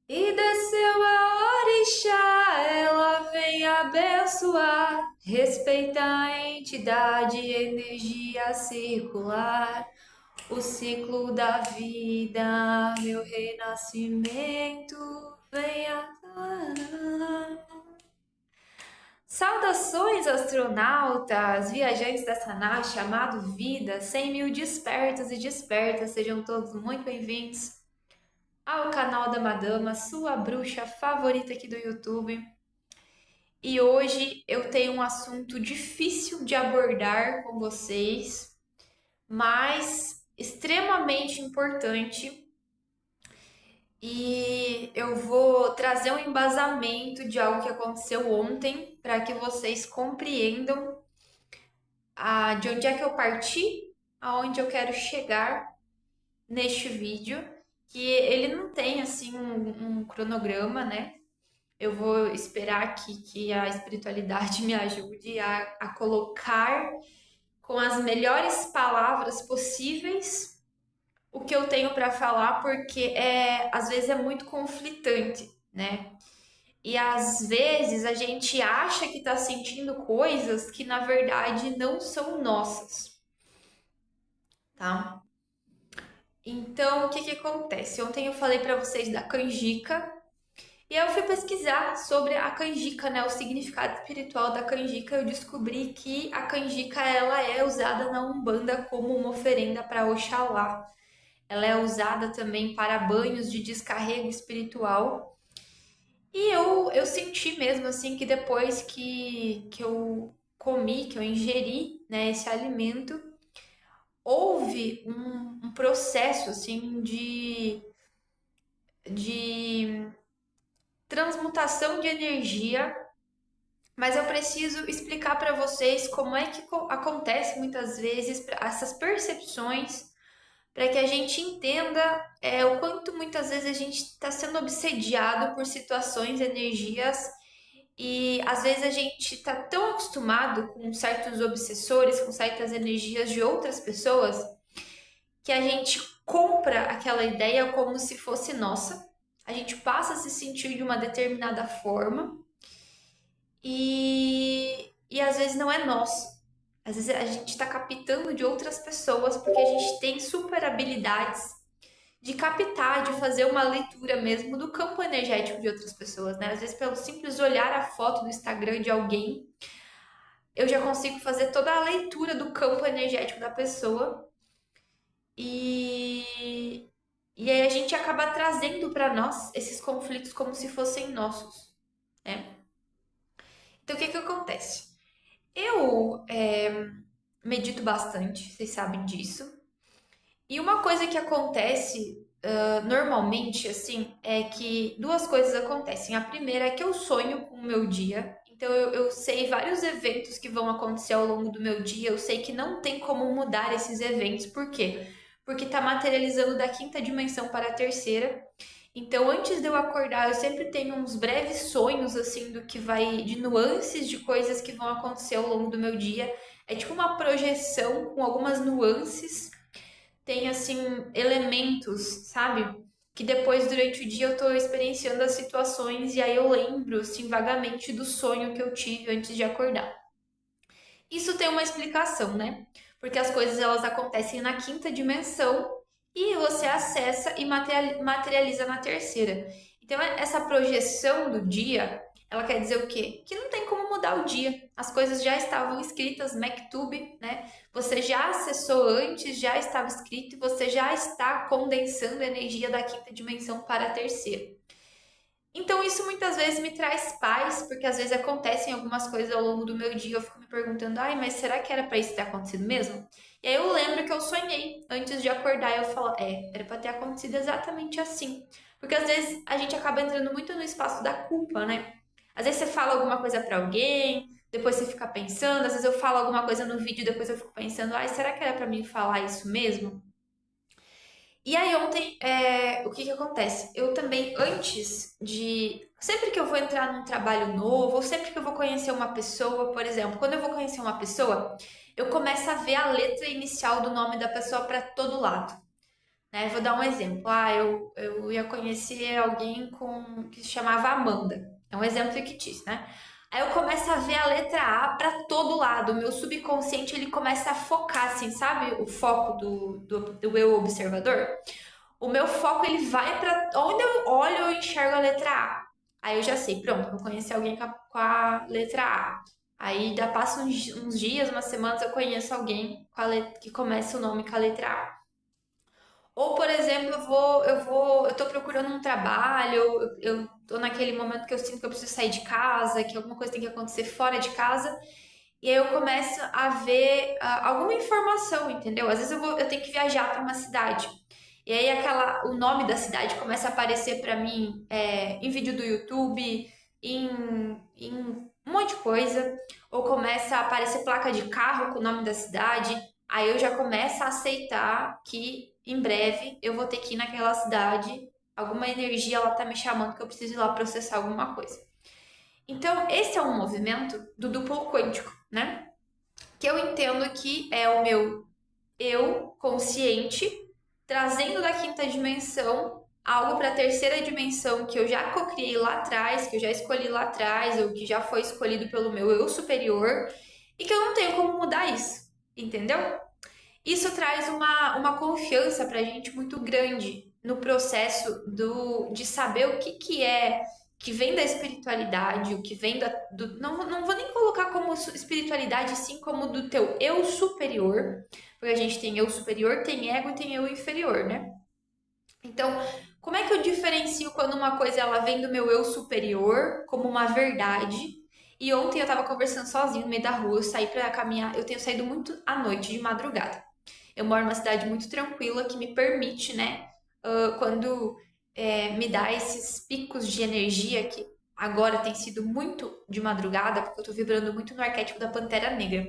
E desceu a orixá, ela vem abençoar, respeita a entidade, energia circular, o ciclo da vida, meu renascimento, venha. Saudações, astronautas, viajantes dessa nave chamada Vida, 100 mil despertos e despertas, sejam todos muito bem-vindos ao canal da Madama, sua bruxa favorita aqui do YouTube. E hoje eu tenho um assunto difícil de abordar com vocês, mas extremamente importante. E eu vou trazer um embasamento de algo que aconteceu ontem para que vocês compreendam de onde é que eu parti, aonde eu quero chegar neste vídeo, que ele não tem assim um cronograma, né? Eu vou esperar aqui que a espiritualidade me ajude a colocar com as melhores palavras possíveis o que eu tenho para falar, porque às vezes é muito conflitante, né? E às vezes a gente acha que está sentindo coisas que na verdade não são nossas, tá? Então, o que que acontece? Ontem eu falei para vocês da canjica. E aí eu fui pesquisar sobre a canjica, né, o significado espiritual da canjica. Eu descobri que a canjica ela é usada na Umbanda como uma oferenda para Oxalá. Ela é usada também para banhos de descarrego espiritual. E eu senti mesmo assim que depois que eu comi, que eu ingeri, né, esse alimento, houve um processo assim de transmutação de energia. Mas eu preciso explicar para vocês como é que acontece muitas vezes essas percepções, para que a gente entenda o quanto muitas vezes a gente está sendo obsediado por situações, energias, e às vezes a gente está tão acostumado com certos obsessores, com certas energias de outras pessoas, que a gente compra aquela ideia como se fosse nossa, a gente passa a se sentir de uma determinada forma e às vezes não é nosso. Às vezes a gente está captando de outras pessoas porque a gente tem super habilidades de captar, de fazer uma leitura mesmo do campo energético de outras pessoas, né? Às vezes pelo simples olhar a foto do Instagram de alguém, eu já consigo fazer toda a leitura do campo energético da pessoa e e aí a gente acaba trazendo para nós esses conflitos como se fossem nossos, né? Então o que que acontece? Eu medito bastante, vocês sabem disso. E uma coisa que acontece normalmente, assim, é que duas coisas acontecem. A primeira é que eu sonho com o meu dia. Então eu sei vários eventos que vão acontecer ao longo do meu dia. Eu sei que não tem como mudar esses eventos. Por quê? Porque tá materializando da quinta dimensão para a terceira. Então, antes de eu acordar, eu sempre tenho uns breves sonhos, assim, do que vai, de nuances de coisas que vão acontecer ao longo do meu dia. É tipo uma projeção com algumas nuances, tem, assim, elementos, sabe? Que depois, durante o dia, eu tô experienciando as situações e aí eu lembro, assim, vagamente do sonho que eu tive antes de acordar. Isso tem uma explicação, né? Porque as coisas elas acontecem na quinta dimensão e você acessa e materializa na terceira. Então, essa projeção do dia, ela quer dizer o quê? Que não tem como mudar o dia. As coisas já estavam escritas, Mektoub, né? Você já acessou antes, já estava escrito e você já está condensando a energia da quinta dimensão para a terceira. Então, isso muitas vezes me traz paz, porque às vezes acontecem algumas coisas ao longo do meu dia, eu fico me perguntando, ai, mas será que era para isso ter acontecido mesmo? E aí eu lembro que eu sonhei antes de acordar, e eu falo, era para ter acontecido exatamente assim. Porque às vezes a gente acaba entrando muito no espaço da culpa, né? Às vezes você fala alguma coisa para alguém, depois você fica pensando, às vezes eu falo alguma coisa no vídeo, depois eu fico pensando, ai, será que era para mim falar isso mesmo? E aí ontem, o que que acontece? Eu também, antes de... Sempre que eu vou entrar num trabalho novo, ou sempre que eu vou conhecer uma pessoa, por exemplo, quando eu vou conhecer uma pessoa, eu começo a ver a letra inicial do nome da pessoa para todo lado, né? Vou dar um exemplo. Eu ia conhecer alguém que se chamava Amanda. É um exemplo fictício, né? Aí eu começo a ver a letra A pra todo lado. O meu subconsciente ele começa a focar, assim, sabe? O foco do eu observador. O meu foco ele vai pra onde eu olho eu enxergo a letra A. Aí eu já sei, pronto, vou conhecer alguém com a letra A. Aí dá passa uns dias, umas semanas, eu conheço alguém que começa o nome com a letra A. Ou, por exemplo, eu tô procurando um trabalho, eu tô naquele momento que eu sinto que eu preciso sair de casa, que alguma coisa tem que acontecer fora de casa, e aí eu começo a ver alguma informação, entendeu? Às vezes eu tenho que viajar para uma cidade. E aí o nome da cidade começa a aparecer para mim em vídeo do YouTube, em um monte de coisa, ou começa a aparecer placa de carro com o nome da cidade. Aí eu já começo a aceitar que em breve eu vou ter que ir naquela cidade, alguma energia ela tá me chamando que eu preciso ir lá processar alguma coisa. Então, esse é um movimento do duplo quântico, né? Que eu entendo que é o meu eu consciente trazendo da quinta dimensão algo para a terceira dimensão que eu já cocriei lá atrás, que eu já escolhi lá atrás, ou que já foi escolhido pelo meu eu superior, e que eu não tenho como mudar isso, entendeu? Isso traz uma confiança para a gente muito grande no processo de saber o que é que vem da espiritualidade, o que vem não vou nem colocar como espiritualidade, sim como do teu eu superior, porque a gente tem eu superior, tem ego e tem eu inferior, né? Então, como é que eu diferencio quando uma coisa ela vem do meu eu superior como uma verdade? E ontem eu tava conversando sozinho no meio da rua, eu saí pra caminhar, eu tenho saído muito à noite, de madrugada. Eu moro numa cidade muito tranquila que me permite, né, quando me dá esses picos de energia que agora tem sido muito de madrugada, porque eu tô vibrando muito no arquétipo da Pantera Negra.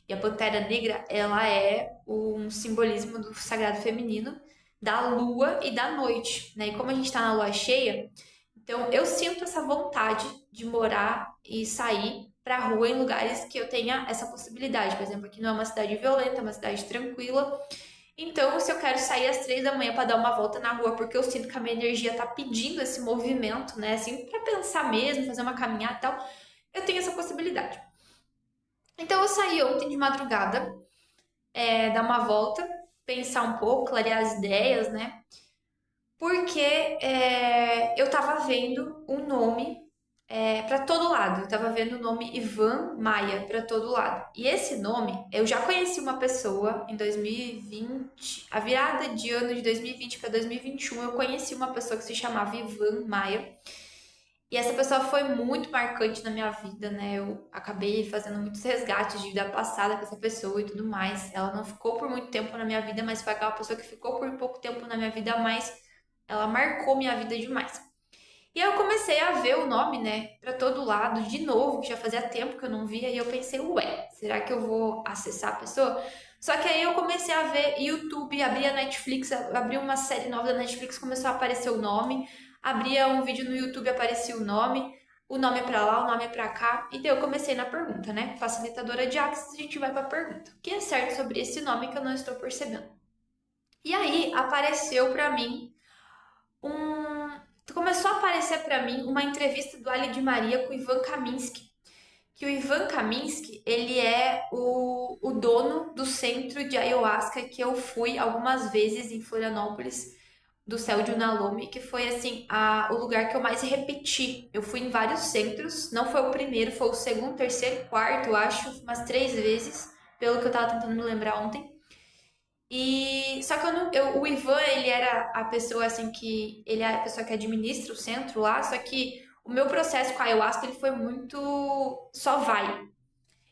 E a Pantera Negra, ela é um simbolismo do sagrado feminino, da lua e da noite, né? E como a gente tá na lua cheia, então eu sinto essa vontade de morar e sair pra rua em lugares que eu tenha essa possibilidade. Por exemplo, aqui não é uma cidade violenta, é uma cidade tranquila. Então, se eu quero sair às 3 da manhã para dar uma volta na rua, porque eu sinto que a minha energia tá pedindo esse movimento, né? Assim, para pensar mesmo, fazer uma caminhada e tal, eu tenho essa possibilidade. Então, eu saí ontem de madrugada, dar uma volta, pensar um pouco, clarear as ideias, né? Porque eu tava vendo um nome para todo lado. Eu tava vendo o nome Ivan Maia para todo lado. E esse nome, eu já conheci uma pessoa em 2020, a virada de ano de 2020 para 2021, eu conheci uma pessoa que se chamava Ivan Maia. E essa pessoa foi muito marcante na minha vida, né? Eu acabei fazendo muitos resgates de vida passada com essa pessoa e tudo mais. Ela não ficou por muito tempo na minha vida, mas foi aquela pessoa que ficou por pouco tempo na minha vida, mas ela marcou minha vida demais. E aí eu comecei a ver o nome, né, pra todo lado, de novo, que já fazia tempo que eu não via, e eu pensei, ué, será que eu vou acessar a pessoa? Só que aí eu comecei a ver YouTube, abria Netflix, abria uma série nova da Netflix, começou a aparecer o nome, abria um vídeo no YouTube, aparecia o nome é pra lá, o nome é pra cá, e daí eu comecei na pergunta, né, facilitadora de Axis, a gente vai pra pergunta. O que é certo sobre esse nome que eu não estou percebendo? E aí apareceu pra mim um. Começou a aparecer para mim uma entrevista do Ali de Maria com o Ivan Kaminski. Que o Ivan Kaminski, ele é o dono do centro de ayahuasca que eu fui algumas vezes em Florianópolis, do Céu de Unalome, que foi assim o lugar que eu mais repeti. Eu fui em vários centros, não foi o primeiro, foi o segundo, terceiro, quarto, eu acho, umas 3 vezes, pelo que eu tava tentando me lembrar ontem. E só que o Ivan, ele era a pessoa assim que ele é a pessoa que administra o centro lá, só que o meu processo com a ayahuasca ele foi muito só vai.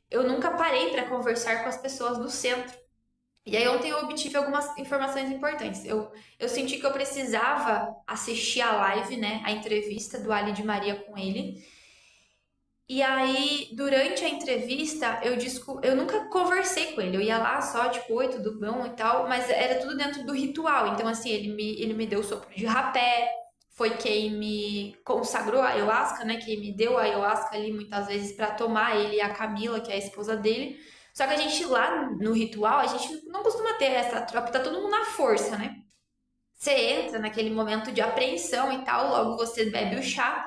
Eu nunca parei para conversar com as pessoas do centro. E aí ontem eu obtive algumas informações importantes. Eu senti que eu precisava assistir a live, né, a entrevista do Ali de Maria com ele. E aí, durante a entrevista, eu nunca conversei com ele. Eu ia lá só, tipo, oi, tudo bom e tal, mas era tudo dentro do ritual. Então, assim, ele me deu sopro de rapé, foi quem me consagrou a ayahuasca, né? Quem me deu a ayahuasca ali muitas vezes pra tomar, ele e a Camila, que é a esposa dele. Só que a gente lá no ritual, a gente não costuma ter essa troca, tá todo mundo na força, né? Você entra naquele momento de apreensão e tal, logo você bebe o chá,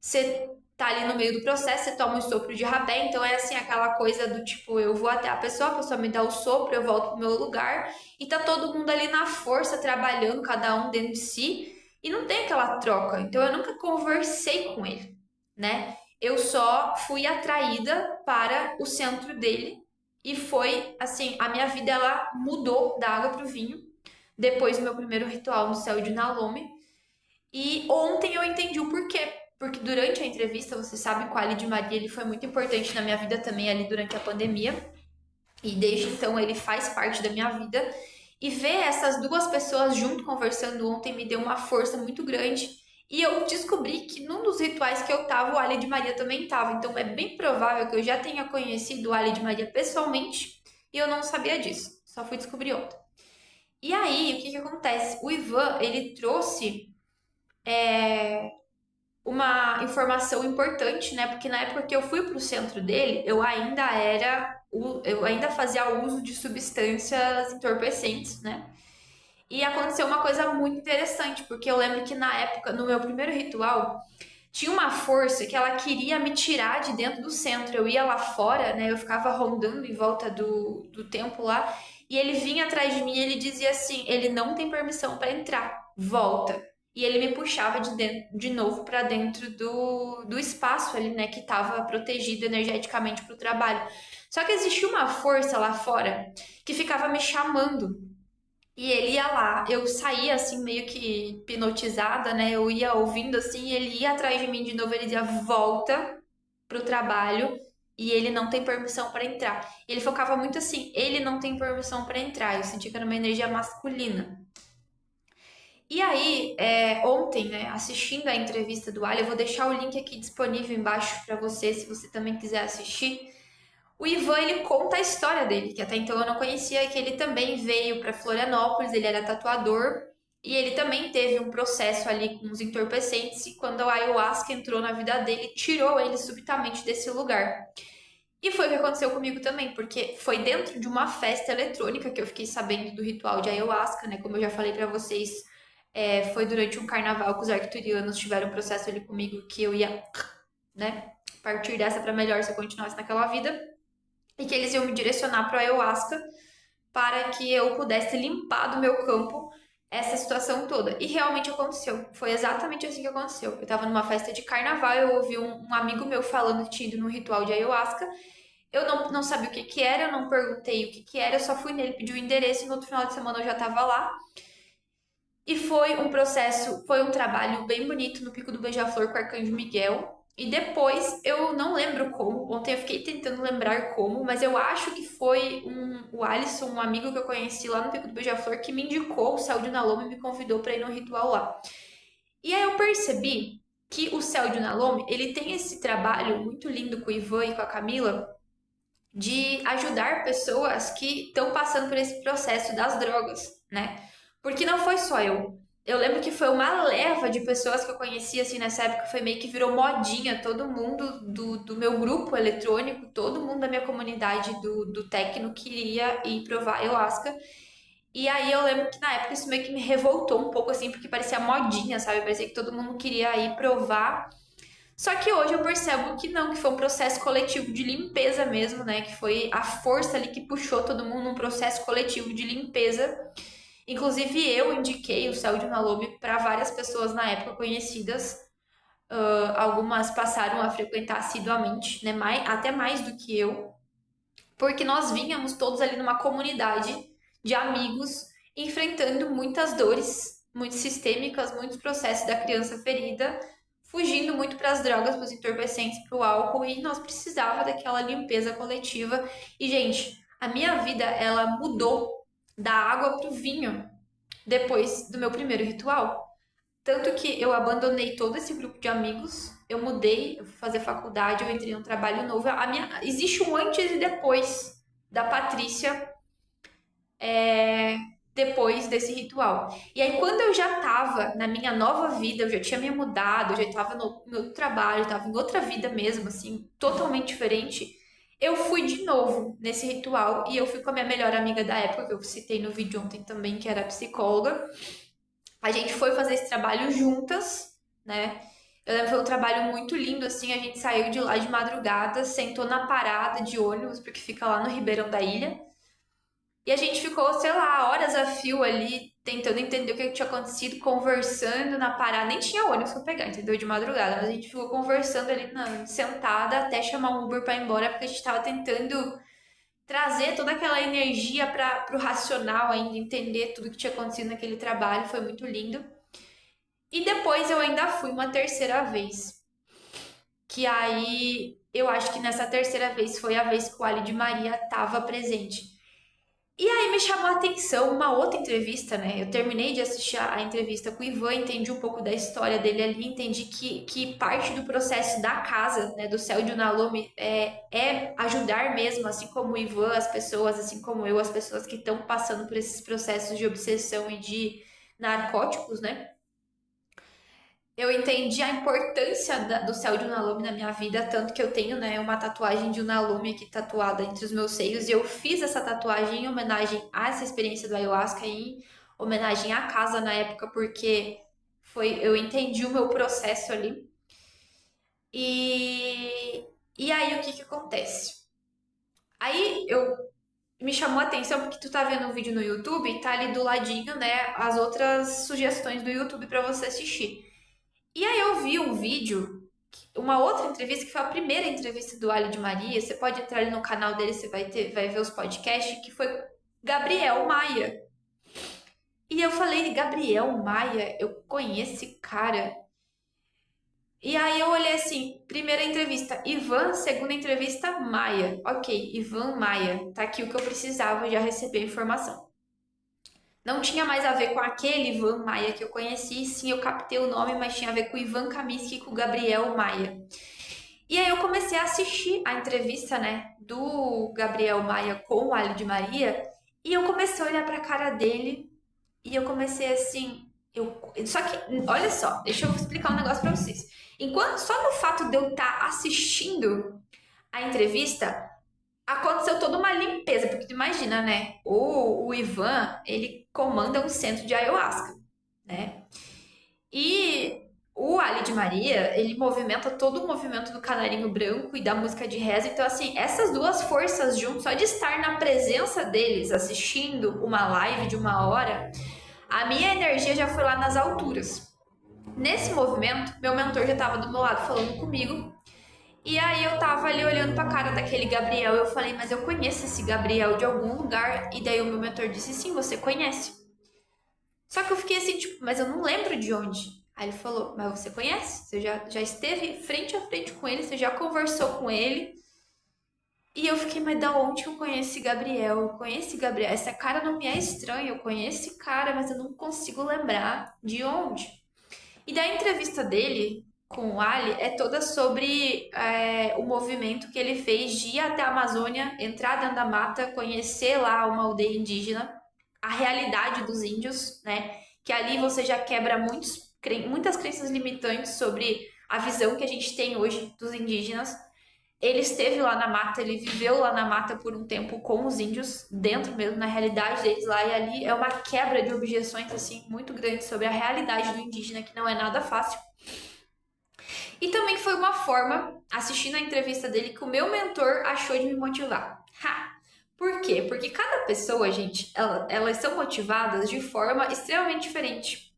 você tá ali no meio do processo, você toma um sopro de rapé, então é assim, aquela coisa do tipo, eu vou até a pessoa me dá o sopro, eu volto pro meu lugar, e tá todo mundo ali na força, trabalhando, cada um dentro de si, e não tem aquela troca. Então eu nunca conversei com ele, né? Eu só fui atraída para o centro dele, e foi assim, a minha vida ela mudou da água pro vinho, depois do meu primeiro ritual no céu de Nalome, e ontem eu entendi o porquê. Porque durante a entrevista, você sabe que o Ali de Maria ele foi muito importante na minha vida também ali durante a pandemia. E desde então ele faz parte da minha vida. E ver essas duas pessoas junto conversando ontem me deu uma força muito grande. E eu descobri que num dos rituais que eu tava, o Ali de Maria também tava. Então é bem provável que eu já tenha conhecido o Ali de Maria pessoalmente e eu não sabia disso. Só fui descobrir ontem. E aí, o que que acontece? O Ivan, ele trouxe uma informação importante, né? Porque na época que eu fui pro centro dele, eu ainda fazia uso de substâncias entorpecentes, né? E aconteceu uma coisa muito interessante, porque eu lembro que na época, no meu primeiro ritual, tinha uma força que ela queria me tirar de dentro do centro. Eu ia lá fora, né? Eu ficava rondando em volta do templo lá, e ele vinha atrás de mim e ele dizia assim: ele não tem permissão para entrar, volta. E ele me puxava de novo para dentro do espaço ali, né? Que estava protegido energeticamente para o trabalho. Só que existia uma força lá fora que ficava me chamando. E ele ia lá, eu saía assim meio que hipnotizada, né? Eu ia ouvindo assim, e ele ia atrás de mim de novo, ele dizia volta pro trabalho e ele não tem permissão para entrar. Ele focava muito assim, ele não tem permissão para entrar. Eu senti que era uma energia masculina. E aí, ontem, né, assistindo a entrevista do Ali, eu vou deixar o link aqui disponível embaixo para você, se você também quiser assistir. O Ivan, ele conta a história dele, que até então eu não conhecia, que ele também veio para Florianópolis, ele era tatuador, e ele também teve um processo ali com os entorpecentes, e quando a ayahuasca entrou na vida dele, tirou ele subitamente desse lugar. E foi o que aconteceu comigo também, porque foi dentro de uma festa eletrônica que eu fiquei sabendo do ritual de ayahuasca, né? Como eu já falei para vocês, foi durante um carnaval que os arcturianos tiveram um processo ali comigo que eu ia, né, partir dessa para melhor se eu continuasse naquela vida e que eles iam me direcionar para o ayahuasca para que eu pudesse limpar do meu campo essa situação toda. E realmente aconteceu. Foi exatamente assim que aconteceu. Eu estava numa festa de carnaval, eu ouvi um amigo meu falando que tinha ido no ritual de ayahuasca. Eu não sabia o que que era, eu não perguntei o que que era, eu só fui nele, pedi o endereço e no outro final de semana eu já estava lá. E foi um processo, foi um trabalho bem bonito no Pico do Beija-Flor com o Arcanjo Miguel. E depois, eu não lembro como, ontem eu fiquei tentando lembrar como, mas eu acho que foi o Alisson, um amigo que eu conheci lá no Pico do Beija-Flor, que me indicou o Céu de Nalome e me convidou para ir no ritual lá. E aí eu percebi que o Céu de Nalome, ele tem esse trabalho muito lindo com o Ivan e com a Camila, de ajudar pessoas que estão passando por esse processo das drogas, né? Porque não foi só eu. Eu lembro que foi uma leva de pessoas que eu conheci assim nessa época, foi meio que virou modinha, todo mundo do meu grupo eletrônico, todo mundo da minha comunidade do techno queria ir provar ayahuasca. E aí eu lembro que na época isso meio que me revoltou um pouco assim, porque parecia modinha, sabe? Parecia que todo mundo queria ir provar. Só que hoje eu percebo que não, que foi um processo coletivo de limpeza mesmo, né? Que foi a força ali que puxou todo mundo num processo coletivo de limpeza. Inclusive eu indiquei o Céu de Nalome para várias pessoas na época conhecidas. Algumas passaram a frequentar assiduamente, né? Até mais do que eu, porque nós vínhamos todos ali numa comunidade de amigos enfrentando muitas dores, muito sistêmicas, muitos processos da criança ferida, fugindo muito para as drogas, para os entorpecentes, para o álcool, e nós precisava daquela limpeza coletiva. E gente, a minha vida ela mudou da água para o vinho depois do meu primeiro ritual. Tanto que eu abandonei todo esse grupo de amigos, eu mudei, eu fui fazer faculdade, eu entrei num trabalho novo. Existe um antes e depois da Patrícia depois desse ritual. E aí, quando eu já tava na minha nova vida, eu já tinha me mudado, eu já tava no meu trabalho, tava em outra vida mesmo, assim, totalmente diferente. Eu fui de novo nesse ritual e eu fui com a minha melhor amiga da época, que eu citei no vídeo ontem também, que era psicóloga. A gente foi fazer esse trabalho juntas, né? Eu lembro que foi um trabalho muito lindo, assim, a gente saiu de lá de madrugada, sentou na parada de ônibus, porque fica lá no Ribeirão da Ilha, e a gente ficou, sei lá, horas a fio ali, tentando entender o que tinha acontecido, conversando na parada. Nem tinha ônibus pra pegar, entendeu? De madrugada. Mas a gente ficou conversando ali, sentada, até chamar um Uber pra ir embora, porque a gente tava tentando trazer toda aquela energia para pro racional ainda, entender tudo que tinha acontecido naquele trabalho. Foi muito lindo. E depois eu ainda fui uma terceira vez. Que aí, eu acho que nessa terceira vez foi a vez que o Ali de Maria tava presente. E aí me chamou a atenção uma outra entrevista, né? Eu terminei de assistir a entrevista com o Ivan, entendi um pouco da história dele ali, entendi que parte do processo da casa, né, do Céu de Unalome, é ajudar mesmo, assim como o Ivan, as pessoas, assim como eu, as pessoas que estão passando por esses processos de obsessão e de narcóticos, né? Eu entendi a importância do céu de Unalome na minha vida, tanto que eu tenho, né, uma tatuagem de Unalome aqui tatuada entre os meus seios, e eu fiz essa tatuagem em homenagem a essa experiência do ayahuasca, em homenagem à casa na época, porque eu entendi o meu processo ali. E, e aí o que que acontece? Aí eu me chamou a atenção porque tu tá vendo um vídeo no YouTube e tá ali do ladinho, né, as outras sugestões do YouTube para você assistir. E aí eu vi um vídeo, uma outra entrevista, que foi a primeira entrevista do Ali de Maria. Você pode entrar ali no canal dele, você vai ver os podcasts, que foi Gabriel Maia. E eu falei, Gabriel Maia, eu conheço esse cara. E aí eu olhei assim, primeira entrevista, Ivan, segunda entrevista, Maia. Ok, Ivan Maia, tá aqui o que eu precisava, já receber a informação. Não tinha mais a ver com aquele Ivan Maia que eu conheci, sim, eu captei o nome, mas tinha a ver com o Ivan Kaminsky e com o Gabriel Maia. E aí eu comecei a assistir a entrevista, né, do Gabriel Maia com o Ali de Maria, e eu comecei a olhar pra cara dele, e eu comecei assim, só que, olha só, deixa eu explicar um negócio pra vocês. Enquanto só no fato de eu estar assistindo a entrevista, aconteceu toda uma limpeza, porque tu imagina, né? O Ivan, ele comanda um centro de ayahuasca, né? E o Ali de Maria, ele movimenta todo o movimento do canarinho branco e da música de reza. Então, assim, essas duas forças juntas, só de estar na presença deles, assistindo uma live de 1 hora, a minha energia já foi lá nas alturas. Nesse movimento, meu mentor já estava do meu lado falando comigo. E aí eu tava ali olhando pra cara daquele Gabriel e eu falei, mas eu conheço esse Gabriel de algum lugar. E daí o meu mentor disse, sim, você conhece. Só que eu fiquei assim, tipo, mas eu não lembro de onde. Aí ele falou, mas você conhece? Você já esteve frente a frente com ele, você já conversou com ele. E eu fiquei, mas da onde eu conheço esse Gabriel? Eu conheço esse Gabriel. Essa cara não me é estranha, eu conheço esse cara, mas eu não consigo lembrar de onde. E da entrevista dele com o Ali é toda sobre o movimento que ele fez de ir até a Amazônia, entrar dentro da mata, conhecer lá uma aldeia indígena, a realidade dos índios, né? Que ali você já quebra muitas crenças limitantes sobre a visão que a gente tem hoje dos indígenas. Ele esteve lá na mata, ele viveu lá na mata por um tempo com os índios, dentro mesmo, na realidade deles lá, e ali é uma quebra de objeções, assim, muito grande sobre a realidade do indígena, que não é nada fácil. E também foi uma forma, assistindo a entrevista dele, que o meu mentor achou de me motivar. Ha! Por quê? Porque cada pessoa, gente, elas são motivadas de forma extremamente diferente.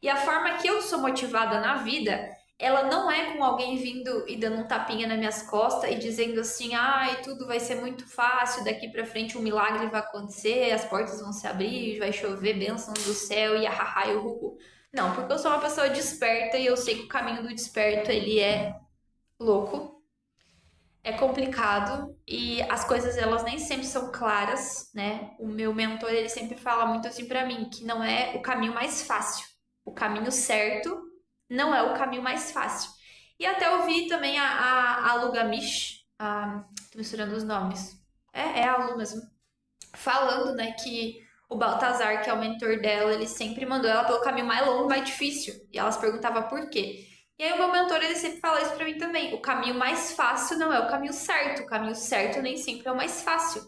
E a forma que eu sou motivada na vida, ela não é com alguém vindo e dando um tapinha nas minhas costas e dizendo assim, ai, tudo vai ser muito fácil, daqui pra frente um milagre vai acontecer, as portas vão se abrir, vai chover bênçãos do céu e ahahá e uhuhu. Não, porque eu sou uma pessoa desperta e eu sei que o caminho do desperto, ele é louco, é complicado e as coisas, elas nem sempre são claras, né? O meu mentor, ele sempre fala muito assim pra mim, que não é o caminho mais fácil. O caminho certo não é o caminho mais fácil. E até ouvi também a Lu Gamish, tô misturando os nomes. É a Lu mesmo. Falando, né, que o Baltazar, que é o mentor dela, ele sempre mandou ela pelo caminho mais longo, mais difícil. E elas perguntavam por quê. E aí o meu mentor, ele sempre fala isso pra mim também. O caminho mais fácil não é o caminho certo. O caminho certo nem sempre é o mais fácil.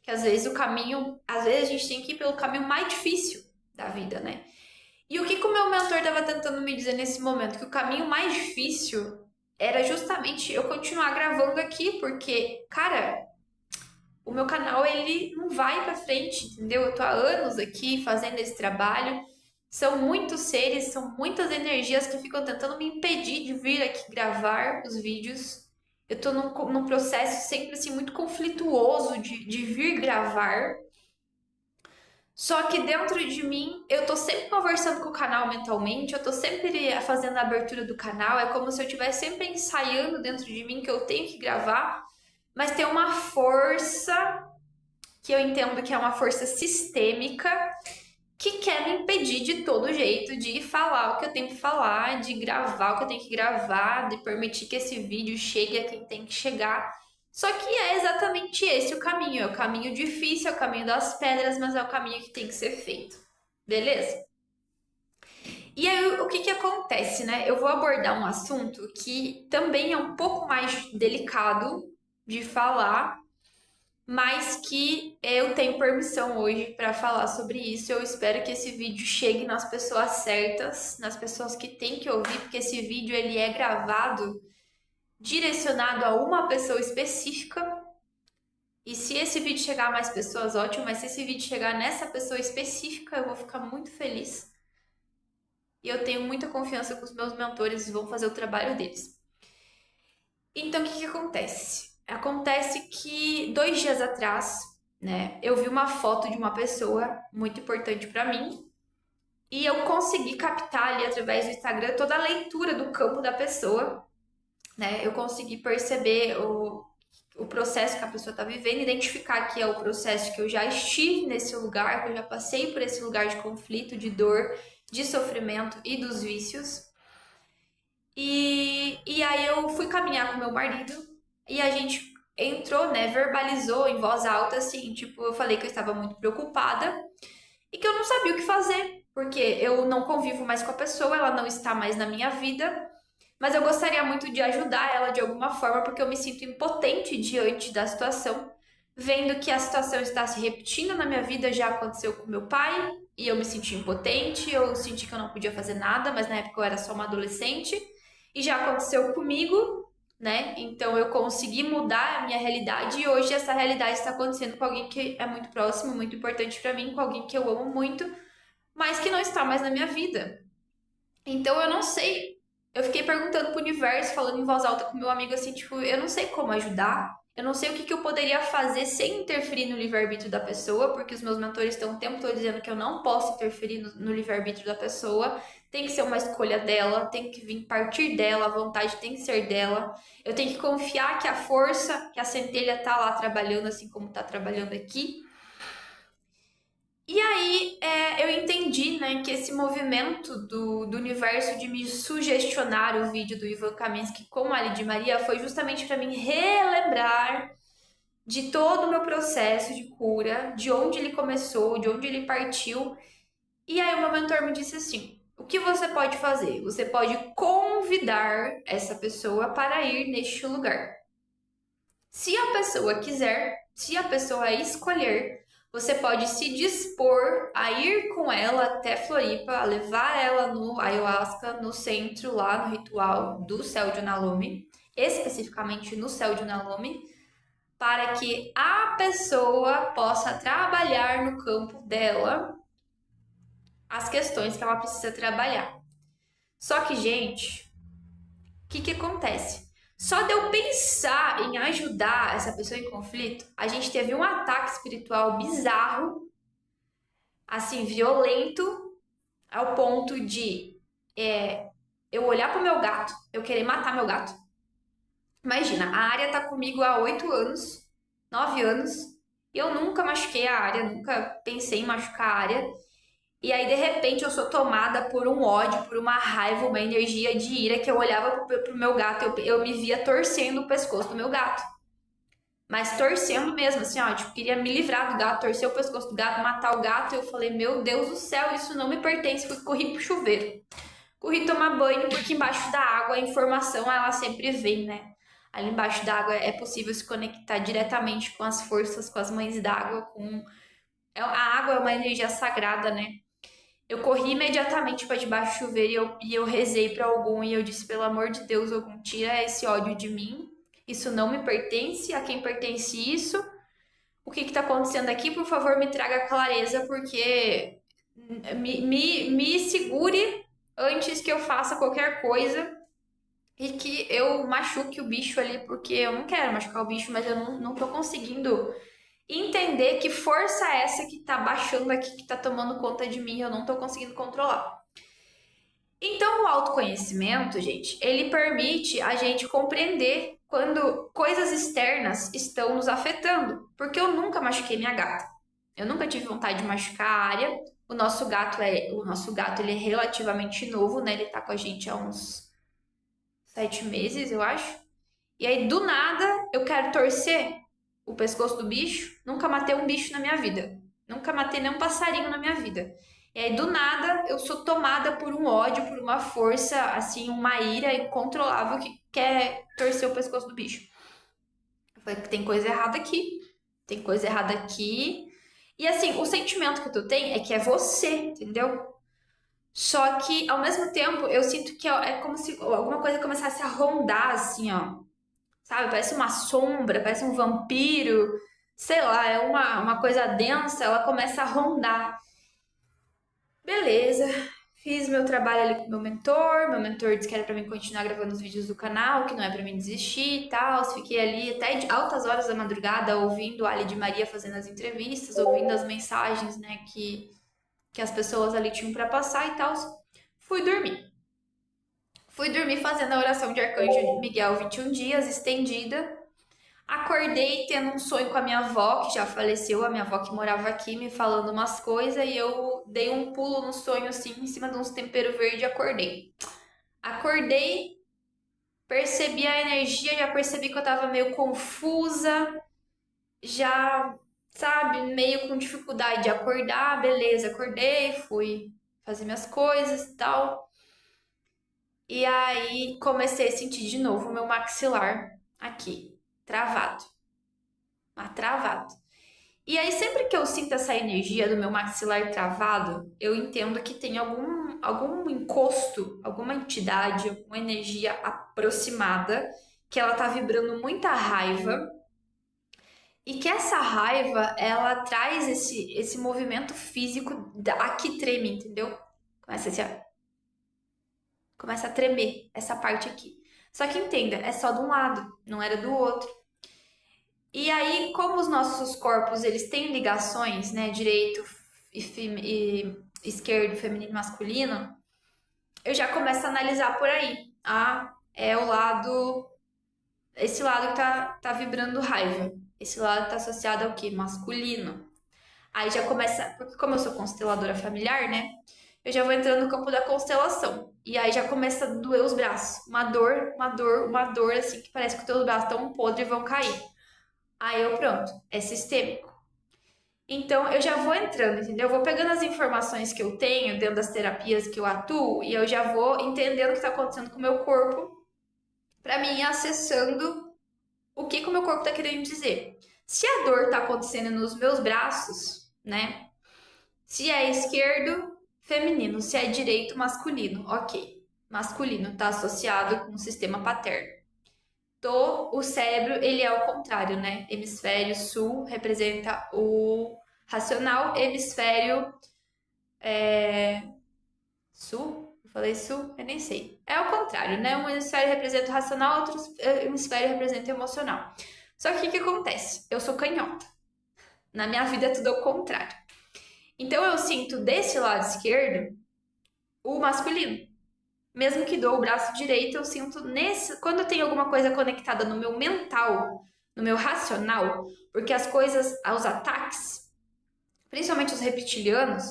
Que às vezes a gente tem que ir pelo caminho mais difícil da vida, né? E o que que o meu mentor estava tentando me dizer nesse momento? Que o caminho mais difícil era justamente eu continuar gravando aqui, porque, cara, o meu canal ele não vai pra frente, entendeu? Eu tô há anos aqui fazendo esse trabalho. São muitos seres, são muitas energias que ficam tentando me impedir de vir aqui gravar os vídeos. Eu tô num processo sempre assim muito conflituoso de vir gravar. Só que dentro de mim, eu tô sempre conversando com o canal mentalmente, eu tô sempre fazendo a abertura do canal, é como se eu estivesse sempre ensaiando dentro de mim que eu tenho que gravar, mas tem uma força que eu entendo que é uma força sistêmica que quer me impedir de todo jeito de falar o que eu tenho que falar, de gravar o que eu tenho que gravar, de permitir que esse vídeo chegue a quem tem que chegar. Só que é exatamente esse o caminho. É o caminho difícil, é o caminho das pedras, mas é o caminho que tem que ser feito. Beleza? E aí, o que que acontece, né? Eu vou abordar um assunto que também é um pouco mais delicado de falar, mas que eu tenho permissão hoje para falar sobre isso. Eu espero que esse vídeo chegue nas pessoas certas, nas pessoas que têm que ouvir, porque esse vídeo ele é gravado direcionado a uma pessoa específica. E se esse vídeo chegar a mais pessoas, ótimo, mas se esse vídeo chegar nessa pessoa específica, eu vou ficar muito feliz. E eu tenho muita confiança que os meus mentores vão fazer o trabalho deles. Então, o que que acontece? Acontece que 2 dias atrás, né, eu vi uma foto de uma pessoa muito importante para mim e eu consegui captar ali através do Instagram toda a leitura do campo da pessoa, né? Eu consegui perceber o processo que a pessoa está vivendo, identificar que é o processo que eu já estive nesse lugar, que eu já passei por esse lugar de conflito, de dor, de sofrimento e dos vícios. E aí eu fui caminhar com meu marido e a gente entrou, né, verbalizou em voz alta, assim, tipo, eu falei que eu estava muito preocupada e que eu não sabia o que fazer, porque eu não convivo mais com a pessoa, ela não está mais na minha vida, mas eu gostaria muito de ajudar ela de alguma forma, porque eu me sinto impotente diante da situação, vendo que a situação está se repetindo na minha vida, já aconteceu com meu pai, e eu me senti impotente, eu senti que eu não podia fazer nada, mas na época eu era só uma adolescente, e já aconteceu comigo, né? Então eu consegui mudar a minha realidade e hoje essa realidade está acontecendo com alguém que é muito próximo, muito importante para mim, com alguém que eu amo muito, mas que não está mais na minha vida. Então eu não sei. Eu fiquei perguntando pro universo, falando em voz alta com meu amigo assim, tipo, eu não sei como ajudar. Eu não sei o que que eu poderia fazer sem interferir no livre-arbítrio da pessoa, porque os meus mentores estão o tempo todo dizendo que eu não posso interferir no livre-arbítrio da pessoa. Tem que ser uma escolha dela, tem que vir partir dela, a vontade tem que ser dela. Eu tenho que confiar que a força, que a centelha tá lá trabalhando assim como tá trabalhando aqui. E aí eu entendi, né, que esse movimento do universo de me sugestionar o vídeo do Ivan Kaminski com a Lidy Maria foi justamente para mim relembrar de todo o meu processo de cura, de onde ele começou, de onde ele partiu. E aí o meu mentor me disse assim: o que você pode fazer? Você pode convidar essa pessoa para ir neste lugar. Se a pessoa quiser, se a pessoa escolher, você pode se dispor a ir com ela até Floripa, a levar ela no ayahuasca, no centro, lá no ritual do Céu de Unalome, especificamente no Céu de Unalome, para que a pessoa possa trabalhar no campo dela as questões que ela precisa trabalhar. Só que, gente, o que que acontece? Só de eu pensar em ajudar essa pessoa em conflito, a gente teve um ataque espiritual bizarro, assim, violento, ao ponto de eu olhar pro meu gato, eu querer matar meu gato. Imagina, a área tá comigo há 8 anos, 9 anos, e eu nunca machuquei a área, nunca pensei em machucar a área. E aí, de repente, eu sou tomada por um ódio, por uma raiva, uma energia de ira que eu olhava pro meu gato, eu me via torcendo o pescoço do meu gato. Mas torcendo mesmo, assim, ó, tipo, queria me livrar do gato, torcer o pescoço do gato, matar o gato. Eu falei, meu Deus do céu, isso não me pertence. Corri pro chuveiro. Corri tomar banho, porque embaixo da água a informação, ela sempre vem, né? Ali embaixo da água é possível se conectar diretamente com as forças, com as mães d'água, com... A água é uma energia sagrada, né? Eu corri imediatamente para debaixo do chuveiro e eu rezei para algum e eu disse, pelo amor de Deus, algum, tira esse ódio de mim. Isso não me pertence. A quem pertence isso? O que está acontecendo aqui? Por favor, me traga clareza, porque me segure antes que eu faça qualquer coisa e que eu machuque o bicho ali, porque eu não quero machucar o bicho, mas eu não tô conseguindo entender que força é essa que tá baixando aqui, que tá tomando conta de mim, eu não tô conseguindo controlar. Então, o autoconhecimento, gente, ele permite a gente compreender quando coisas externas estão nos afetando. Porque eu nunca machuquei minha gata. Eu nunca tive vontade de machucar a área. O nosso gato, ele é relativamente novo, né? Ele tá com a gente há uns 7 meses, eu acho. E aí, do nada, eu quero torcer o pescoço do bicho. Nunca matei um bicho na minha vida. Nunca matei nenhum passarinho na minha vida. E aí, do nada, eu sou tomada por um ódio, por uma força, assim, uma ira incontrolável que quer torcer o pescoço do bicho. Eu falei que tem coisa errada aqui. Tem coisa errada aqui. E assim, o sentimento que tu tem é que é você, entendeu? Só que, ao mesmo tempo, eu sinto que é como se alguma coisa começasse a rondar, assim, ó. Sabe? Parece uma sombra, parece um vampiro. Sei lá, é uma coisa densa, ela começa a rondar. Beleza, fiz meu trabalho ali com meu mentor disse que era pra mim continuar gravando os vídeos do canal, que não é pra mim desistir e tal. Fiquei ali até de altas horas da madrugada ouvindo a Ali de Maria fazendo as entrevistas, ouvindo as mensagens, né, que as pessoas ali tinham pra passar e tal. Fui dormir. Fui dormir fazendo a oração de Arcanjo Miguel 21 dias, estendida. Acordei tendo um sonho com a minha avó, que já faleceu, a minha avó que morava aqui, me falando umas coisas, e eu dei um pulo no sonho, assim, em cima de uns temperos verdes e acordei. Acordei, percebi a energia, já percebi que eu tava meio confusa, já, sabe, meio com dificuldade de acordar, beleza, acordei, fui fazer minhas coisas e tal. E aí comecei a sentir de novo o meu maxilar aqui, travado, travado. E aí, sempre que eu sinto essa energia do meu maxilar travado, eu entendo que tem algum encosto, alguma entidade, alguma energia aproximada, que ela tá vibrando muita raiva, e que essa raiva, ela traz esse movimento físico aqui treme, entendeu? Começa assim, ó, começa a tremer essa parte aqui. Só que entenda, é só de um lado, não era do outro. E aí, como os nossos corpos eles têm ligações, né, direito e esquerdo, feminino e masculino, eu já começo a analisar por aí. Ah, é o lado, esse lado que tá vibrando raiva. Esse lado tá associado ao quê? Masculino. Aí já começa, porque como eu sou consteladora familiar, né, eu já vou entrando no campo da constelação. E aí já começa a doer os braços. Uma dor, assim, que parece que os teus braços estão podres e vão cair. Aí eu pronto, é sistêmico. Então eu já vou entrando, entendeu? Eu vou pegando as informações que eu tenho dentro das terapias que eu atuo e eu já vou entendendo o que está acontecendo com o meu corpo para mim ir acessando o que o meu corpo está querendo dizer. Se a dor está acontecendo nos meus braços, né? Se é esquerdo, feminino. Se é direito, masculino. Ok. Masculino está associado com o sistema paterno. O cérebro, ele é o contrário, né? Hemisfério sul representa o racional, hemisfério sul? Eu falei sul? Eu nem sei. É o contrário, né? Um hemisfério representa o racional, outro hemisfério representa o emocional. Só que o que acontece? Eu sou canhota. Na minha vida é tudo ao contrário. Então eu sinto desse lado esquerdo o masculino. Mesmo que dou o braço direito, eu sinto nesse. Quando eu tenho alguma coisa conectada no meu mental, no meu racional, porque as coisas, os ataques, principalmente os reptilianos,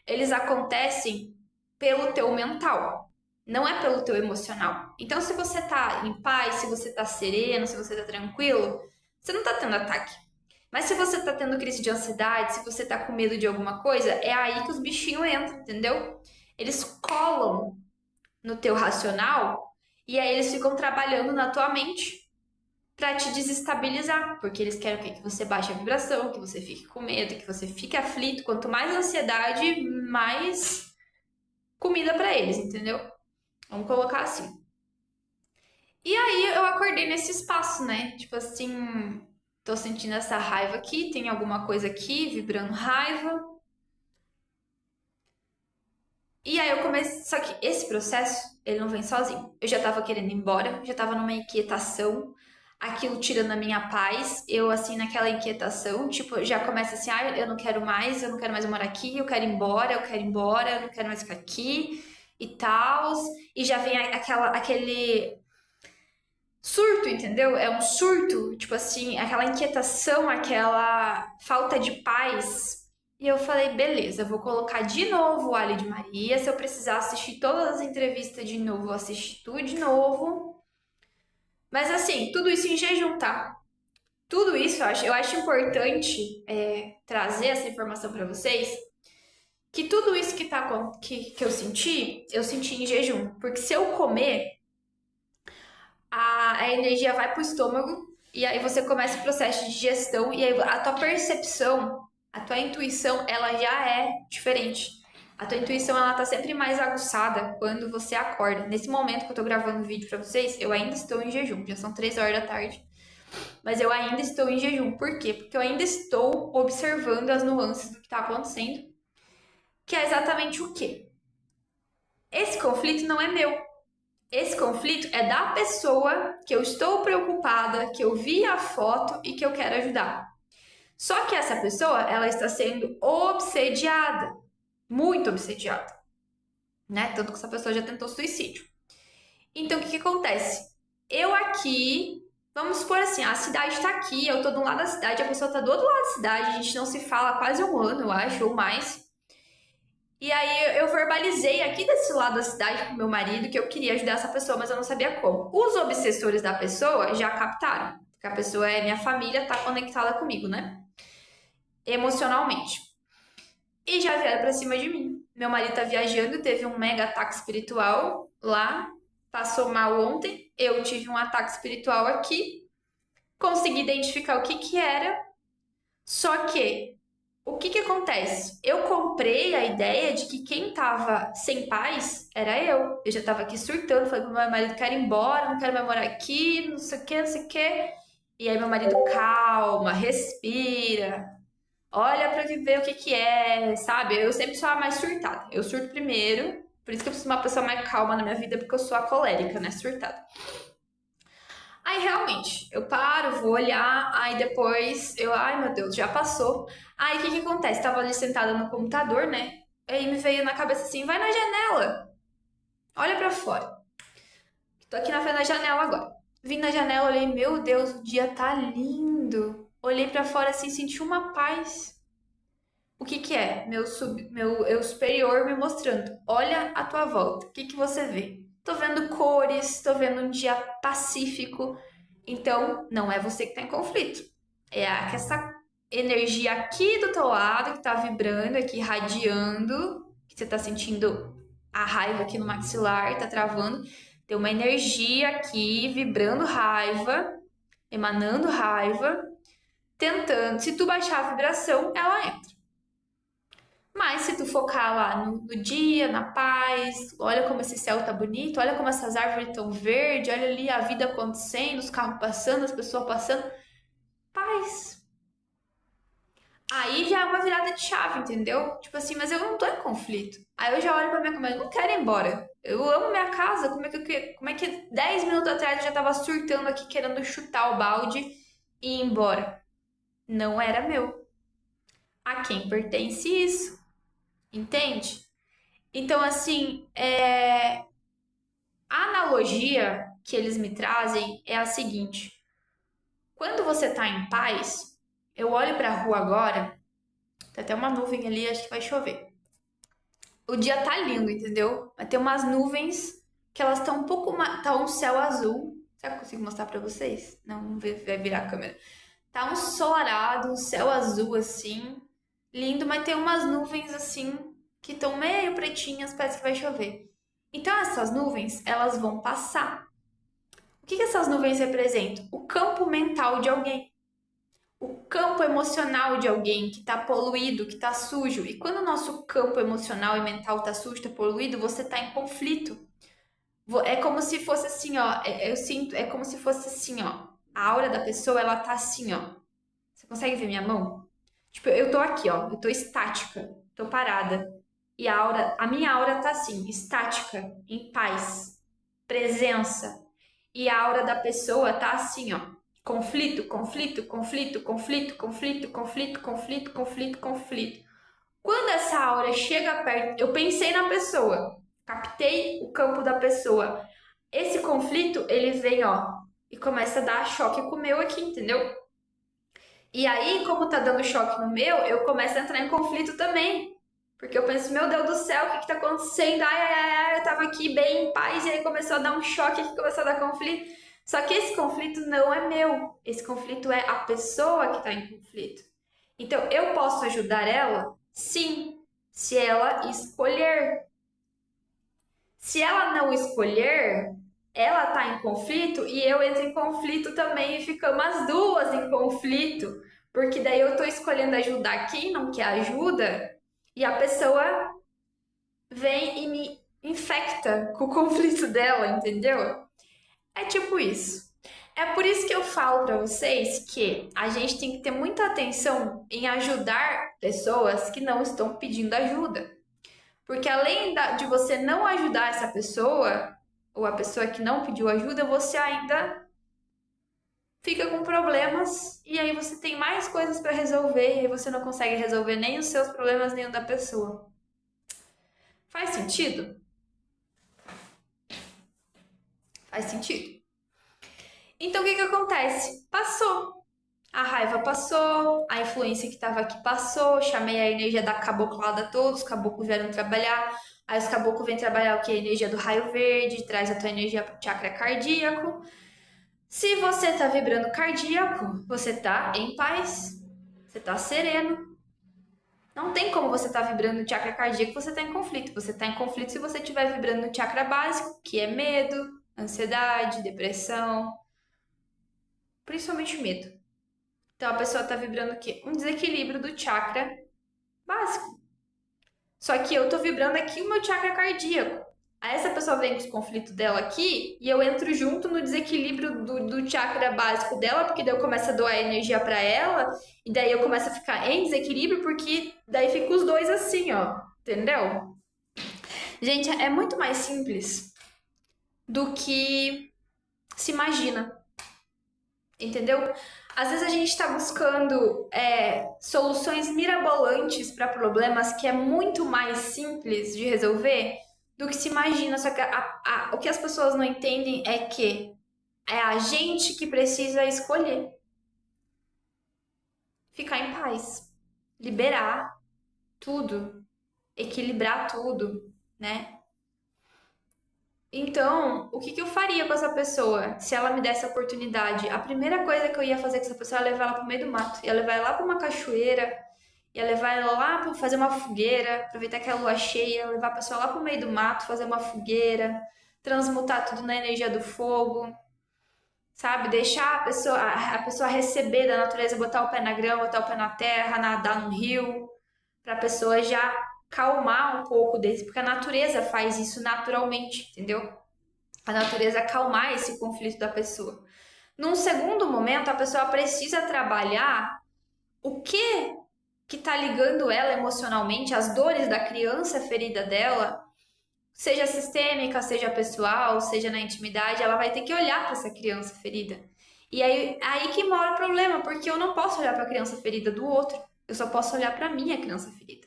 eles acontecem pelo teu mental, não é pelo teu emocional. Então, se você tá em paz, se você tá sereno, se você tá tranquilo, você não tá tendo ataque. Mas se você tá tendo crise de ansiedade, se você tá com medo de alguma coisa, é aí que os bichinhos entram, entendeu? Eles colam no teu racional e aí eles ficam trabalhando na tua mente para te desestabilizar, porque eles querem o quê? Que você baixe a vibração, que você fique com medo, que você fique aflito. Quanto mais ansiedade, mais comida pra eles, entendeu? Vamos colocar assim. E aí eu acordei nesse espaço, né? Tipo assim, tô sentindo essa raiva aqui, tem alguma coisa aqui vibrando raiva. E aí eu comecei, só que esse processo, ele não vem sozinho. Eu já tava querendo ir embora, já tava numa inquietação, aquilo tirando a minha paz, eu assim naquela inquietação, tipo, já começa assim, ah, eu não quero mais morar aqui, eu quero ir embora, eu quero ir embora, eu não quero mais ficar aqui e tal. E já vem aquele surto, entendeu? É um surto, tipo assim, aquela inquietação, aquela falta de paz. E eu falei, beleza, eu vou colocar de novo o Ali de Maria. Se eu precisar assistir todas as entrevistas de novo, eu vou assistir tudo de novo. Mas assim, tudo isso em jejum, tá? Tudo isso eu acho importante trazer essa informação pra vocês. Que tudo isso que eu senti em jejum. Porque se eu comer, a energia vai pro estômago e aí você começa o processo de digestão e aí a tua percepção, a tua intuição, ela já é diferente. A tua intuição, ela tá sempre mais aguçada quando você acorda. Nesse momento que eu tô gravando o vídeo pra vocês, eu ainda estou em jejum. Já são 3 horas da tarde. Mas eu ainda estou em jejum. Por quê? Porque eu ainda estou observando as nuances do que tá acontecendo. Que é exatamente o quê? Esse conflito não é meu. Esse conflito é da pessoa que eu estou preocupada, que eu vi a foto e que eu quero ajudar. Só que essa pessoa, ela está sendo obsediada, muito obsediada, né? Tanto que essa pessoa já tentou suicídio. Então, o que que acontece? Eu aqui, vamos supor assim, a cidade está aqui, eu tô do lado da cidade, a pessoa tá do outro lado da cidade, a gente não se fala há quase um ano, eu acho, ou mais. E aí eu verbalizei aqui desse lado da cidade com meu marido que eu queria ajudar essa pessoa, mas eu não sabia como. Os obsessores da pessoa já captaram, que a pessoa é minha família, tá conectada comigo, né? Emocionalmente. E já vieram pra cima de mim. Meu marido tá viajando, teve um mega ataque espiritual lá, passou mal ontem. Eu tive um ataque espiritual aqui, consegui identificar o que que era, só que o que que acontece? Eu comprei a ideia de que quem tava sem paz era eu. Eu já tava aqui surtando, falei pro meu marido, quero ir embora, não quero mais morar aqui, não sei o que, não sei o que. E aí meu marido, calma, respira, olha pra ver o que que é, sabe? Eu sempre sou a mais surtada. Eu surto primeiro, por isso que eu preciso de uma pessoa mais calma na minha vida, porque eu sou a colérica, né? Surtada. Aí realmente, eu paro, vou olhar, aí depois eu, ai meu Deus, já passou. Aí o que que acontece? Tava ali sentada no computador, né? Aí me veio na cabeça assim, vai na janela, olha pra fora. Tô aqui na frente da janela agora. Vim na janela, olhei, meu Deus, o dia tá lindo. Olhei pra fora assim, senti uma paz. O que que é? Meu eu superior me mostrando. Olha a tua volta. O que que você vê? Tô vendo cores, tô vendo um dia pacífico. Então, não é você que tá em conflito. Essa energia aqui do teu lado que tá vibrando, aqui radiando, que você tá sentindo a raiva aqui no maxilar, tá travando. Tem uma energia aqui vibrando raiva, emanando raiva, tentando. Se tu baixar a vibração, ela entra. Mas se tu focar lá no dia, na paz, olha como esse céu tá bonito, olha como essas árvores estão verdes, olha ali a vida acontecendo, os carros passando, as pessoas passando, paz. Aí já é uma virada de chave, entendeu? Tipo assim, mas eu não tô em conflito. Aí eu já olho pra minha cama, eu não quero ir embora. Eu amo minha casa, como é que 10 minutos atrás eu já tava surtando aqui querendo chutar o balde e ir embora? Não era meu. A quem pertence isso? Entende? Então, assim, a analogia que eles me trazem é a seguinte: quando você tá em paz, eu olho pra rua agora, tem até uma nuvem ali, acho que vai chover. O dia tá lindo, entendeu? Vai ter umas nuvens que elas estão um pouco mais. Tá um céu azul. Será que eu consigo mostrar pra vocês? Não, não vai virar a câmera. Tá um ensolarado, um céu azul assim, lindo, mas tem umas nuvens assim que estão meio pretinhas, parece que vai chover. Então essas nuvens, elas vão passar. O que que essas nuvens representam? O campo mental de alguém. o campo emocional de alguém que está poluído, que está sujo. E quando o nosso campo emocional e mental está sujo, está poluído, você está em conflito. É como se fosse assim, ó. Eu sinto, é como se fosse assim, ó. A aura da pessoa, ela tá assim, ó. Você consegue ver minha mão? Tipo, eu tô aqui, ó. Eu tô estática, tô parada. E a minha aura tá assim, estática, em paz, presença. E a aura da pessoa tá assim, ó. Conflito, conflito, conflito, conflito, conflito, conflito, conflito, conflito, conflito. Quando essa aura chega perto, eu pensei na pessoa, captei o campo da pessoa. Esse conflito, ele vem, ó, e começa a dar choque com o meu aqui, entendeu? E aí, como tá dando choque no meu, eu começo a entrar em conflito também. Porque eu penso, meu Deus do céu, o que que tá acontecendo? Ai, ai, ai, ai, eu tava aqui bem em paz e aí começou a dar um choque aqui, começou a dar conflito. Só que esse conflito não é meu. Esse conflito é a pessoa que tá em conflito. Então, eu posso ajudar ela? Sim, se ela escolher. Se ela não escolher, ela tá em conflito e eu entro em conflito também e ficamos as duas em conflito, porque daí eu tô escolhendo ajudar quem não quer ajuda e a pessoa vem e me infecta com o conflito dela, entendeu? É tipo isso. É por isso que eu falo pra vocês que a gente tem que ter muita atenção em ajudar pessoas que não estão pedindo ajuda. Porque de você não ajudar essa pessoa, ou a pessoa que não pediu ajuda, você ainda fica com problemas e aí você tem mais coisas para resolver e aí você não consegue resolver nem os seus problemas, nem o da pessoa. Faz sentido? Faz sentido. Então o que que acontece? Passou. A raiva passou, a influência que estava aqui passou, chamei a energia da caboclada todos, os caboclos vieram trabalhar, aí os caboclos vêm trabalhar o que? A energia do raio verde, traz a tua energia pro chakra cardíaco. Se você tá vibrando cardíaco, você tá em paz, você tá sereno. Não tem como você tá vibrando no chakra cardíaco, você tá em conflito. Você tá em conflito se você estiver vibrando no chakra básico, que é medo, ansiedade, depressão, principalmente medo. Então a pessoa tá vibrando o quê? Um desequilíbrio do chakra básico. Só que eu tô vibrando aqui o meu chakra cardíaco. Aí essa pessoa vem com os conflitos dela aqui e eu entro junto no desequilíbrio do chakra básico dela, porque daí eu começo a doar energia pra ela e daí eu começo a ficar em desequilíbrio, porque daí fica os dois assim, ó. Entendeu? Gente, é muito mais simples do que se imagina. Entendeu? Às vezes a gente está buscando soluções mirabolantes para problemas que é muito mais simples de resolver do que se imagina. Só que o que as pessoas não entendem é que é a gente que precisa escolher ficar em paz, liberar tudo, equilibrar tudo, né? Então, o que que eu faria com essa pessoa se ela me desse a oportunidade? A primeira coisa que eu ia fazer com essa pessoa é levar ela pro meio do mato. Ia levar ela lá pra uma cachoeira, ia levar ela lá pra fazer uma fogueira, aproveitar que é a lua cheia, levar a pessoa lá pro meio do mato, fazer uma fogueira, transmutar tudo na energia do fogo, sabe? Deixar a pessoa receber da natureza, botar o pé na grama, botar o pé na terra, nadar no rio, pra pessoa já calmar um pouco desse, porque a natureza faz isso naturalmente, entendeu? A natureza acalmar esse conflito da pessoa. Num segundo momento, a pessoa precisa trabalhar o que está ligando ela emocionalmente, as dores da criança ferida dela, seja sistêmica, seja pessoal, seja na intimidade, ela vai ter que olhar para essa criança ferida. E aí que mora o problema, porque eu não posso olhar para a criança ferida do outro, eu só posso olhar para minha criança ferida.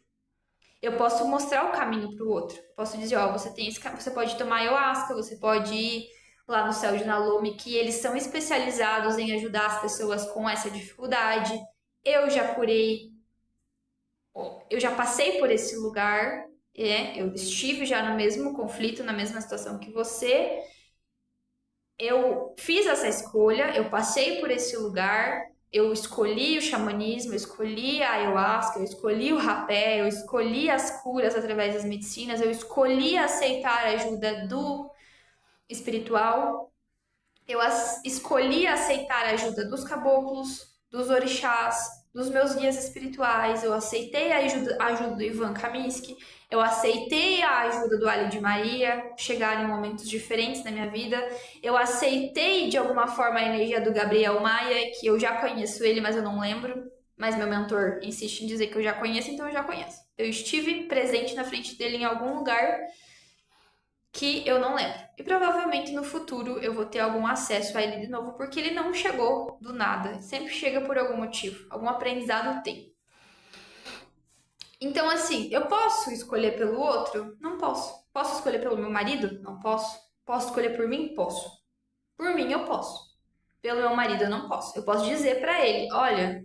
Eu posso mostrar o caminho para o outro. Posso dizer, ó, você tem você pode tomar ayahuasca, você pode ir lá no Céu de Nalome, que eles são especializados em ajudar as pessoas com essa dificuldade. Eu já curei, eu já passei por esse lugar, eu estive já no mesmo conflito, na mesma situação que você. Eu fiz essa escolha, eu passei por esse lugar, eu escolhi o xamanismo, eu escolhi a ayahuasca, eu escolhi o rapé, eu escolhi as curas através das medicinas, eu escolhi aceitar a ajuda do espiritual, escolhi aceitar a ajuda dos caboclos, dos orixás, dos meus guias espirituais, eu aceitei a ajuda do Ivan Kaminsky, eu aceitei a ajuda do Ali de Maria, chegar em momentos diferentes na minha vida, eu aceitei de alguma forma a energia do Gabriel Maia, que eu já conheço ele, mas eu não lembro, mas meu mentor insiste em dizer que eu já conheço, então eu já conheço. Eu estive presente na frente dele em algum lugar que eu não lembro. E provavelmente no futuro eu vou ter algum acesso a ele de novo, porque ele não chegou do nada. Sempre chega por algum motivo. Algum aprendizado tem. Então, assim, eu posso escolher pelo outro? Não posso. Posso escolher pelo meu marido? Não posso. Posso escolher por mim? Posso. Por mim, eu posso. Pelo meu marido, eu não posso. Eu posso dizer pra ele: olha,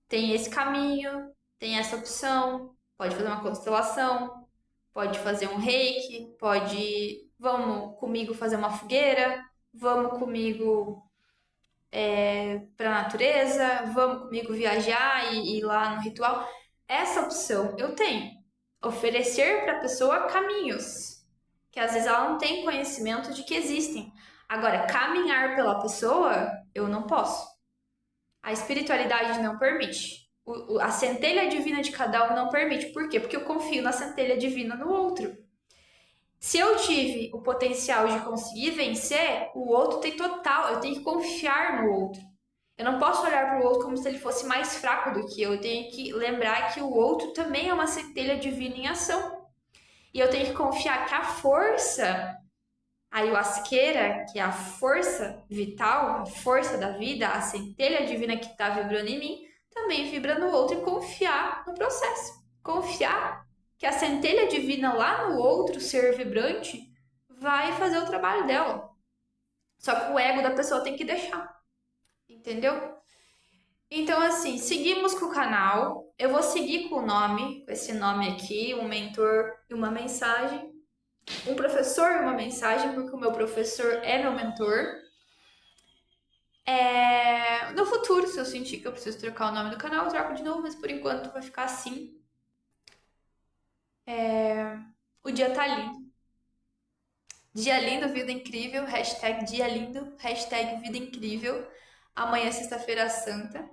tem esse caminho, tem essa opção, pode fazer uma constelação, pode fazer um reiki, pode. Vamos comigo fazer uma fogueira, vamos comigo pra natureza, vamos comigo viajar e ir lá no ritual. Essa opção eu tenho. Oferecer para a pessoa caminhos, que às vezes ela não tem conhecimento de que existem. Agora, caminhar pela pessoa, eu não posso. A espiritualidade não permite. A centelha divina de cada um não permite. Por quê? Porque eu confio na centelha divina no outro. Se eu tive o potencial de conseguir vencer, o outro tem total. Eu tenho que confiar no outro. Eu não posso olhar para o outro como se ele fosse mais fraco do que eu. Eu tenho que lembrar que o outro também é uma centelha divina em ação. E eu tenho que confiar que a força, a ayahuasqueira, que é a força vital, a força da vida, a centelha divina que está vibrando em mim, também vibra no outro e confiar no processo. Confiar que a centelha divina lá no outro ser vibrante vai fazer o trabalho dela. Só que o ego da pessoa tem que deixar. Entendeu? Então, assim, seguimos com o canal. Eu vou seguir com o nome, com esse nome aqui, um mentor e uma mensagem. Um professor e uma mensagem, porque o meu professor é meu mentor. No futuro, se eu sentir que eu preciso trocar o nome do canal, eu troco de novo, mas por enquanto vai ficar assim. O dia tá lindo. Dia lindo, vida incrível. Hashtag dia lindo. Hashtag vida incrível. Amanhã é sexta-feira santa.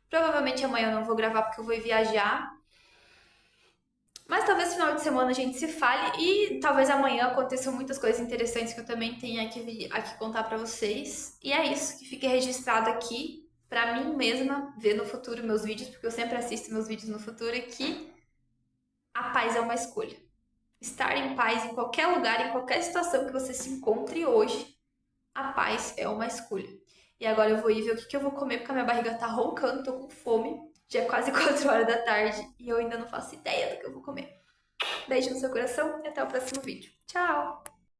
Provavelmente amanhã eu não vou gravar porque eu vou viajar. Mas talvez final de semana a gente se fale e talvez amanhã aconteçam muitas coisas interessantes que eu também tenha aqui contar pra vocês. E é isso, que fique registrado aqui pra mim mesma ver no futuro meus vídeos, porque eu sempre assisto meus vídeos no futuro e que a paz é uma escolha. Estar em paz em qualquer lugar, em qualquer situação que você se encontre hoje, a paz é uma escolha. E agora eu vou ir ver o que eu vou comer, porque a minha barriga tá roncando, tô com fome. Já é quase 4 horas da tarde e eu ainda não faço ideia do que eu vou comer. Beijo no seu coração e até o próximo vídeo. Tchau!